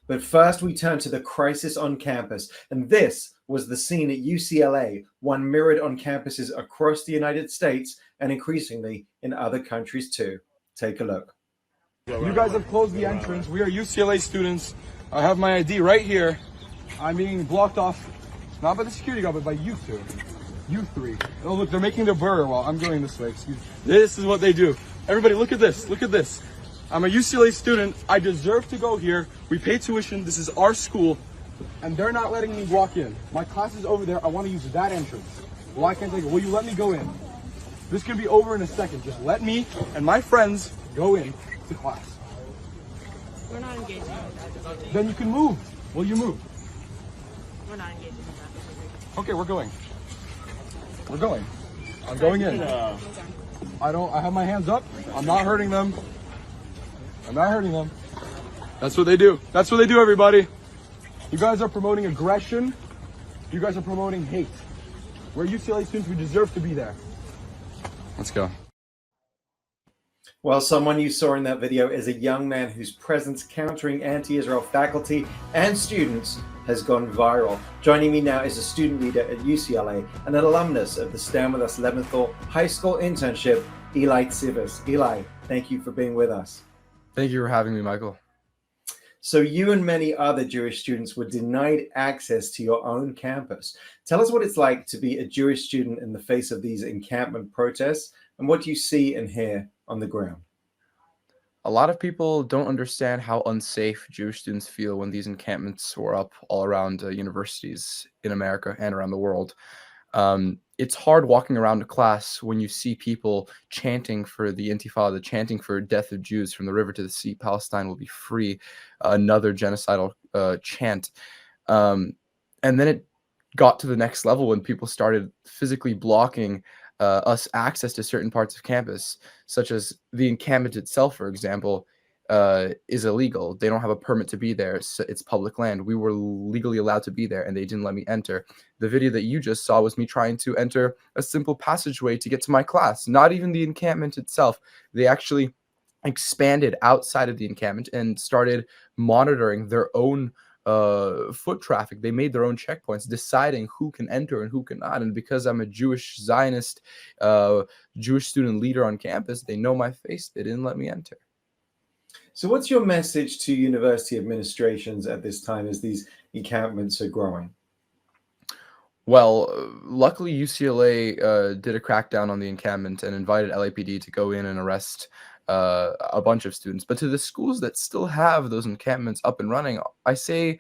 But first, we turn to the crisis on campus. And this was the scene at UCLA, one mirrored on campuses across the United States and increasingly in other countries too. Take a look. You guys have closed the entrance. We are UCLA students. I have my ID right here. I'm being blocked off, not by the security guard, but by you two. You three. Oh, look, they're making their burger while I'm going this way. Excuse me. This is what they do. Everybody, look at this. Look at this. I'm a UCLA student. I deserve to go here. We pay tuition. This is our school. And they're not letting me walk in. My class is over there. I want to use that entrance. Well, I can't take it. Will you let me go in? This can be over in a second. Just let me and my friends go in to class. We're not engaging with that. Then you can move. Will you move? We're not engaging with that. Okay, we're going. We're going. I'm going in. I have my hands up. I'm not hurting them. I'm not hurting them. That's what they do. That's what they do, everybody. You guys are promoting aggression. You guys are promoting hate. We're UCLA students. We deserve to be there. Let's go. Well, someone you saw in that video is a young man whose presence countering anti-Israel faculty and students has gone viral. Joining me now is a student leader at UCLA and an alumnus of the Stand With Us Leventhal High School internship, Eli Tsives. Eli, thank you for being with us. Thank you for having me, Michael. So you and many other Jewish students were denied access to your own campus. Tell us what it's like to be a Jewish student in the face of these encampment protests, and what you see and hear on the ground. A lot of people don't understand how unsafe Jewish students feel when these encampments were up all around universities in America and around the world. It's hard walking around a class when you see people chanting for the Intifada, chanting for death of Jews from the river to the sea, Palestine will be free, another genocidal chant. And then it got to the next level when people started physically blocking us access to certain parts of campus, such as the encampment itself, for example, is illegal. They don't have a permit to be there. So it's public land. We were legally allowed to be there, and they didn't let me enter. The video that you just saw was me trying to enter a simple passageway to get to my class, not even the encampment itself. They actually expanded outside of the encampment and started monitoring their own foot traffic. They made their own checkpoints, deciding who can enter and who cannot. And because I'm a Jewish Zionist, Jewish student leader on campus, they know my face. They didn't let me enter. So what's your message to university administrations at this time as these encampments are growing? Well, luckily UCLA did a crackdown on the encampment and invited LAPD to go in and arrest a bunch of students. But to the schools that still have those encampments up and running, I say,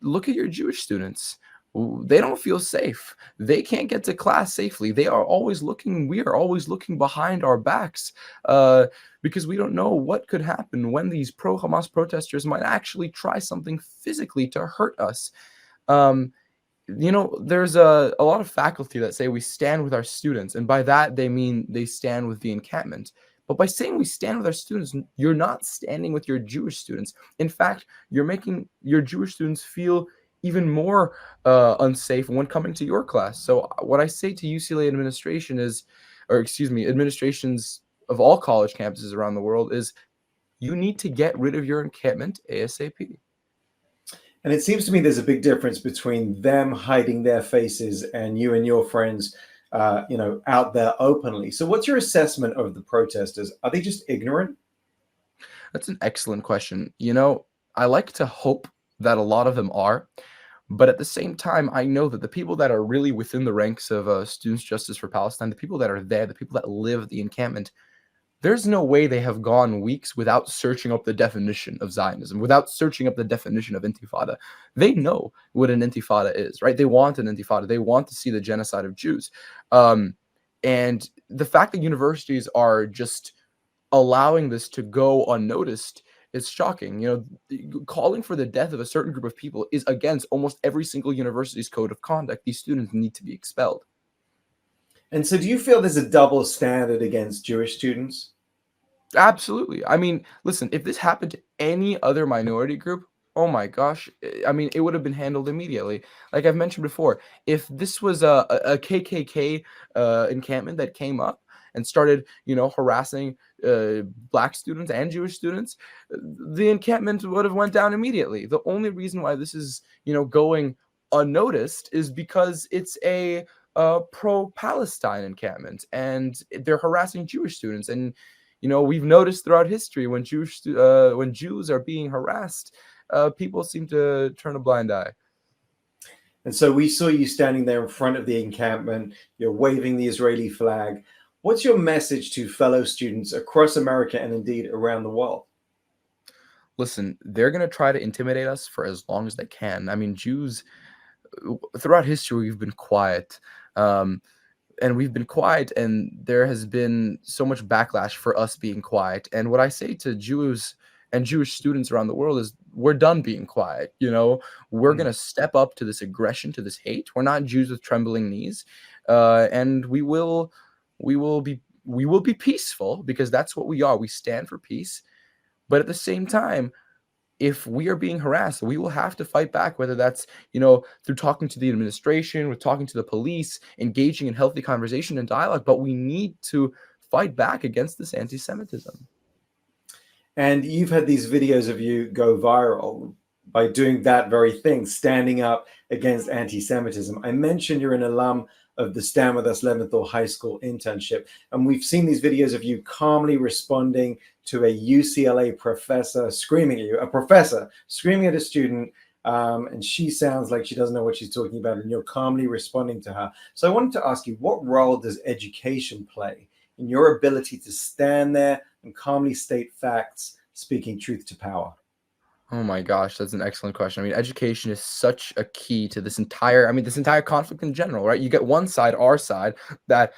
look at your Jewish students. They don't feel safe. They can't get to class safely. We are always looking behind our backs because we don't know what could happen when these pro-Hamas protesters might actually try something physically to hurt us. There's a lot of faculty that say we stand with our students, and by that they mean they stand with the encampment. But by saying we stand with our students, you're not standing with your Jewish students. In fact, you're making your Jewish students feel even more unsafe when coming to your class. So what I say to UCLA administration is, administrations of all college campuses around the world is, you need to get rid of your encampment ASAP. And it seems to me there's a big difference between them hiding their faces and you and your friends, out there openly. So what's your assessment of the protesters? Are they just ignorant? That's an excellent question. I like to hope that a lot of them are, but at the same time, I know that the people that are really within the ranks of Students Justice for Palestine, the people that are there, the people that live the encampment, there's no way they have gone weeks without searching up the definition of Zionism, without searching up the definition of Intifada. They know what an Intifada is, right? They want an Intifada. They want to see the genocide of Jews. And the fact that universities are just allowing this to go unnoticed is shocking. Calling for the death of a certain group of people is against almost every single university's code of conduct. These students need to be expelled. And so do you feel there's a double standard against Jewish students? Absolutely. I mean, listen, if this happened to any other minority group, oh my gosh, I mean, it would have been handled immediately. Like I've mentioned before, if this was a KKK encampment that came up and started, harassing Black students and Jewish students, the encampment would have went down immediately. The only reason why this is, going unnoticed is because it's a pro-Palestine encampment, and they're harassing Jewish students. And we've noticed throughout history when Jews are being harassed, people seem to turn a blind eye. And so we saw you standing there in front of the encampment. You're waving the Israeli flag. What's your message to fellow students across America and indeed around the world? Listen, they're going to try to intimidate us for as long as they can. I mean, Jews, throughout history, we've been quiet. And we've been quiet, and there has been so much backlash for us being quiet. And what I say to Jews and Jewish students around the world is, we're done being quiet. We're going to step up to this aggression, to this hate. We're not Jews with trembling knees. And we will be peaceful, because that's what we are. We stand for peace. But at the same time, if we are being harassed, we will have to fight back, whether that's, through talking to the administration, with talking to the police, engaging in healthy conversation and dialogue. But we need to fight back against this anti-Semitism. And you've had these videos of you go viral by doing that very thing, standing up against anti-Semitism. I mentioned you're an alum of the Stand With Us Leventhal High School internship, and we've seen these videos of you calmly responding to a UCLA professor screaming at you, a professor screaming at a student, and she sounds like she doesn't know what she's talking about, and you're calmly responding to her. So I wanted to ask you, what role does education play in your ability to stand there and calmly state facts, speaking truth to power? Oh my gosh, that's an excellent question. I mean, education is such a key to this entire conflict in general, right? You get one side, our side, that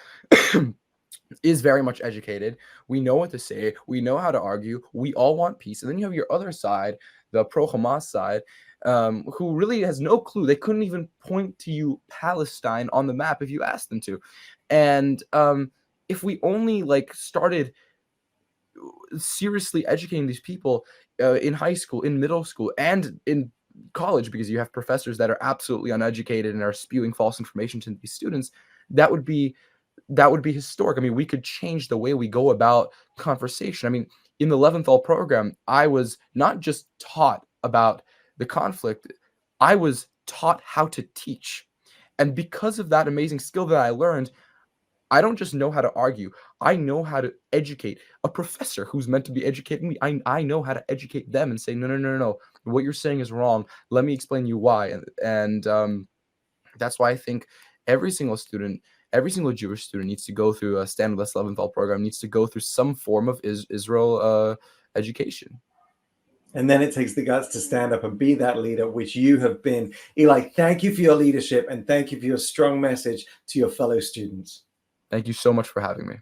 is very much educated. We know what to say. We know how to argue. We all want peace. And then you have your other side, the pro-Hamas side, who really has no clue. They couldn't even point to you Palestine on the map if you asked them to. And if we only started seriously educating these people in high school, in middle school, and in college, because you have professors that are absolutely uneducated and are spewing false information to these students, that would be historic. I mean, we could change the way we go about conversation. I mean, in the Leventhal program, I was not just taught about the conflict, I was taught how to teach. And because of that amazing skill that I learned, I don't just know how to argue. I know how to educate. A professor who's meant to be educating me, I know how to educate them and say, no. What you're saying is wrong. Let me explain you why. And that's why I think every single Jewish student needs to go through a Stand With Us Leventhal program, needs to go through some form of Israel education. And then it takes the guts to stand up and be that leader, which you have been. Eli, thank you for your leadership, and thank you for your strong message to your fellow students. Thank you so much for having me.